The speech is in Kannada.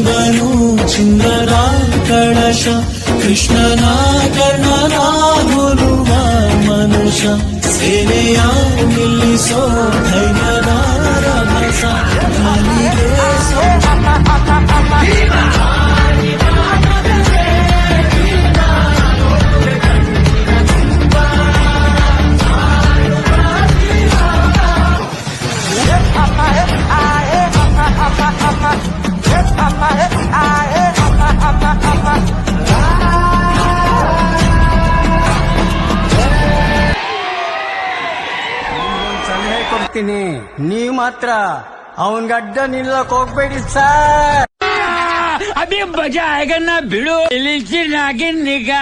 ಇವನು ಚಿನ್ನದ ಕಳಶ ಕೃಷ್ಣನ ಕರ್ಣನ ಹೋಲುವ ಮನುಷ್ಯ ಸೇನೆಯ ನಿಲ್ಲಿಸೋ ಧೈರ್ಯದ ರಭಸ ಸಲಹೆ ಕೊಡ್ತೀನಿ, ನೀವ್ ಮಾತ್ರ ಅವನ್ ಗಡ್ಡ ನಿಲ್ಲಕ್ ಹೋಗ್ಬೇಡಿ ಸರ್. ಅಭಿ ಮಜಾ ಆಗ ನಾ ಬಿಡು ಇಲ್ಲಿ ನಾಗಿನ್ ನಿಗ